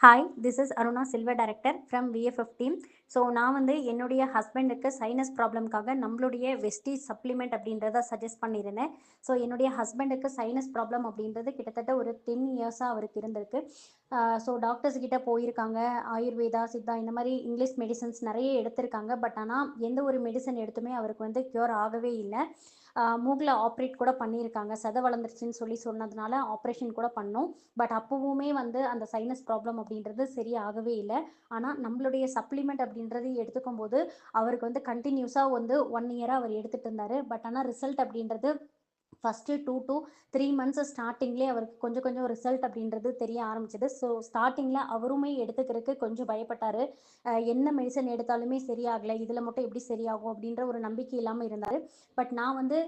Hi, this is Aruna silver director from VFF team. So நான் வந்து என்னுடைய ஹஸ்பண்டுக்கு சைனஸ் ப்ராப்ளம்காக நம்மளுடைய வெஸ்டி சப்ளிமெண்ட் அப்படின்றத சஜஸ்ட் பண்ணியிருந்தேன். ஸோ என்னுடைய ஹஸ்பண்டுக்கு சைனஸ் ப்ராப்ளம் அப்படின்றது கிட்டத்தட்ட ஒரு 10 இயர்ஸாக அவருக்கு இருந்திருக்கு. ஸோ டாக்டர்ஸ் கிட்ட போயிருக்காங்க. ஆயுர்வேதா, சித்தா இந்த மாதிரி இங்கிலீஷ் மெடிசன்ஸ் நிறைய எடுத்திருக்காங்க. பட் ஆனால் எந்த ஒரு மெடிசன் எடுத்துமே அவருக்கு வந்து க்யூர் ஆகவே இல்லை. மூக்கில் ஆப்ரேட் கூட பண்ணியிருக்காங்க. சதை வளர்ந்துருச்சுன்னு சொல்லி சொன்னதுனால ஆப்ரேஷன் கூட பண்ணோம். பட் அப்போவுமே வந்து அந்த சைனஸ் ப்ராப்ளம் அப்படின்றது சரியாகவே இல்லை. ஆனால் நம்மளுடைய சப்ளிமெண்ட் அப்படின்றது எடுத்துக்கும் போது அவருக்கு வந்து கண்டினியூஸாக வந்து 1 இயராக அவர் எடுத்துகிட்டு இருந்தார். பட் ஆனால் ரிசல்ட் அப்படின்றது ஃபஸ்ட்டு 2 to 3 மந்த்ஸ் ஸ்டார்டிங்லேயே அவருக்கு கொஞ்சம் கொஞ்சம் ரிசல்ட் அப்படின்றது தெரிய ஆரம்பிச்சது. ஸோ ஸ்டார்டிங்கில் அவருமே எடுத்துக்கிறதுக்கு கொஞ்சம் பயப்பட்டார். என்ன மெடிசன் எடுத்தாலுமே சரியாகலை, இதில் மட்டும் எப்படி சரியாகும் அப்படின்ற ஒரு நம்பிக்கை இல்லாமல் இருந்தார். பட் நான் வந்து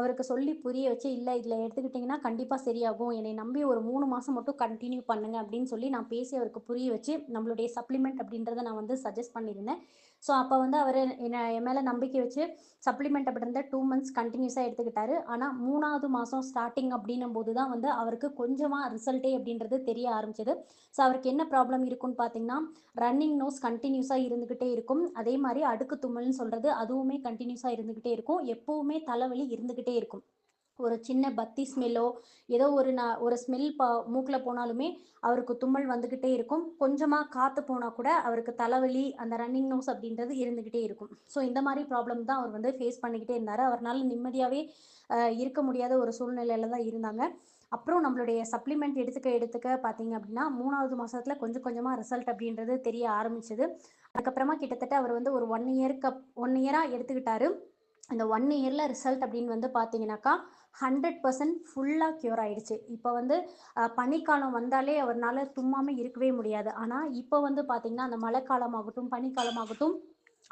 அவருக்கு சொல்லி புரிய வச்சு, இல்லை இதில் எடுத்துக்கிட்டிங்கன்னா கண்டிப்பாக சரியாகும், என்னை நம்பி ஒரு 3 மாதம் மட்டும் கண்டினியூ பண்ணுங்க அப்படின்னு சொல்லி நான் பேசி அவருக்கு புரிய வச்சு நம்மளுடைய சப்ளிமெண்ட் அப்படின்றத நான் வந்து சஜஸ்ட் பண்ணியிருந்தேன். ஸோ அப்போ வந்து அவர் என் மேலே நம்பிக்கை வச்சு சப்ளிமெண்ட் அப்படின்றத 2 மந்த்ஸ் கண்டினியூஸாக எடுத்துக்கிட்டாரு. ஆனால் 3வது மாதம் ஸ்டார்டிங் அப்படின்னும் போது தான் வந்து அவருக்கு கொஞ்சமாக ரிசல்ட்டே அப்படின்றது தெரிய ஆரம்பிச்சது. ஸோ அவருக்கு என்ன ப்ராப்ளம் இருக்குன்னு பார்த்தீங்கன்னா, ரன்னிங் நோஸ் கண்டினியூஸாக இருந்துக்கிட்டே இருக்கும். அதே மாதிரி அடுக்கு தும்மல்னு சொல்கிறது அதுவுமே கண்டினியூஸாக இருந்துக்கிட்டே இருக்கும். எப்போவுமே தலைவலி இருந்துக்கிட்டே இருக்கும். ஒரு சின்ன பத்தி ஸ்மெல்லோ ஏதோ ஒரு ஸ்மெல் மூக்கில் போனாலுமே அவருக்கு தும்மல் வந்துக்கிட்டே இருக்கும். கொஞ்சமாக காற்று போனால் கூட அவருக்கு தலைவலி, அந்த ரன்னிங் நோஸ் அப்படின்றது இருந்துக்கிட்டே இருக்கும். ஸோ இந்த மாதிரி ப்ராப்ளம் தான் அவர் வந்து ஃபேஸ் பண்ணிக்கிட்டே இருந்தார். அவரால் நிம்மதியாகவே இருக்க முடியாத ஒரு சூழ்நிலையில் தான் இருந்தாங்க. அப்புறம் நம்மளுடைய சப்ளிமெண்ட் எடுத்துக்க பார்த்தீங்க அப்படின்னா 3வது மாதத்தில் கொஞ்சம் கொஞ்சமாக ரிசல்ட் அப்படின்றது தெரிய ஆரம்பிச்சது. அதுக்கப்புறமா கிட்டத்தட்ட அவர் வந்து ஒரு 1 இயராக எடுத்துக்கிட்டாரு. அந்த 1 இயரில் ரிசல்ட் அப்படின்னு வந்து பார்த்தீங்கன்னாக்கா 100% ஃபுல்லாக க்யூர் ஆகிடுச்சு. இப்போ வந்து பனிக்காலம் வந்தாலே அவரால் தும்மாமல் இருக்கவே முடியாது. ஆனால் இப்போ வந்து பார்த்திங்கன்னா அந்த மழைக்காலமாகட்டும் பனிக்காலமாகட்டும்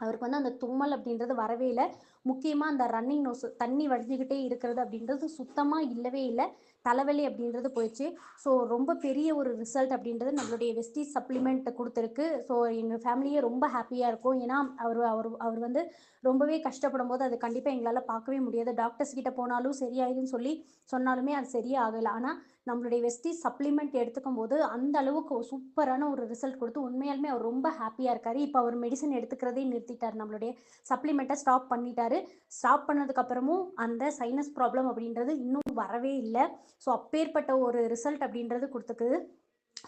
அவருக்கு வந்து அந்த தும்மல் அப்படின்றது வரவே இல்லை. முக்கியமாக அந்த ரன்னிங் நோஸ் தண்ணி வடிஞ்சிக்கிட்டே இருக்கிறது அப்படின்றது சுத்தமாக இல்லவே இல்லை. தலைவலி அப்படின்றது போயிடுச்சு. ஸோ ரொம்ப பெரிய ஒரு ரிசல்ட் அப்படின்றது நம்மளுடைய வெஸ்டி சப்ளிமெண்ட் கொடுத்துருக்கு. ஸோ எங்கள் ஃபேமிலியே ரொம்ப ஹாப்பியாக இருக்கும். ஏன்னா அவர் அவர் அவர் வந்து ரொம்பவே கஷ்டப்படும் போது அது கண்டிப்பாக எங்களால் பார்க்கவே முடியாது. டாக்டர்ஸ் கிட்ட போனாலும் சரியாயிடுன்னு சொல்லி சொன்னாலுமே அது சரியே ஆகலை. ஆனால் நம்மளுடைய வெஸ்டி சப்ளிமெண்ட் எடுத்துக்கும் போது அந்த அளவுக்கு சூப்பரான ஒரு ரிசல்ட் கொடுத்து உண்மையாலுமே அவர் ரொம்ப ஹாப்பியாக இருக்கார். இப்போ அவர் மெடிசன் எடுத்துக்கிறதே நிறுத்திட்டார். நம்மளுடைய சப்ளிமெண்ட்டை ஸ்டாப் பண்ணிட்டாரு. ஸ்டாப் பண்ணதுக்கப்புறமும் அந்த சைனஸ் ப்ராப்ளம் அப்படின்றது இன்னும் வரவே இல்லை. ஸோ அப்பேற்பட்ட ஒரு ரிசல்ட் அப்படின்றது கொடுத்துக்குது.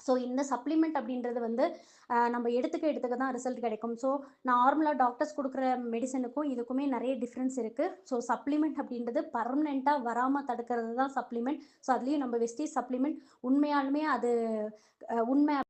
ஸோ இந்த சப்ளிமெண்ட் அப்படின்றது வந்து நம்ம எடுத்துக்க தான் ரிசல்ட் கிடைக்கும். ஸோ நார்மலாக டாக்டர்ஸ் கொடுக்குற மெடிசனுக்கும் இதுக்குமே நிறைய டிஃப்ரென்ஸ் இருக்குது. ஸோ சப்ளிமெண்ட் அப்படின்றது பர்மனெண்ட்டாக வராமல் தடுக்கிறது தான் சப்ளிமெண்ட். ஸோ அதுலேயும் நம்ம வெஸ்டீஜ் சப்ளிமெண்ட் உண்மையாலுமே அது உண்மை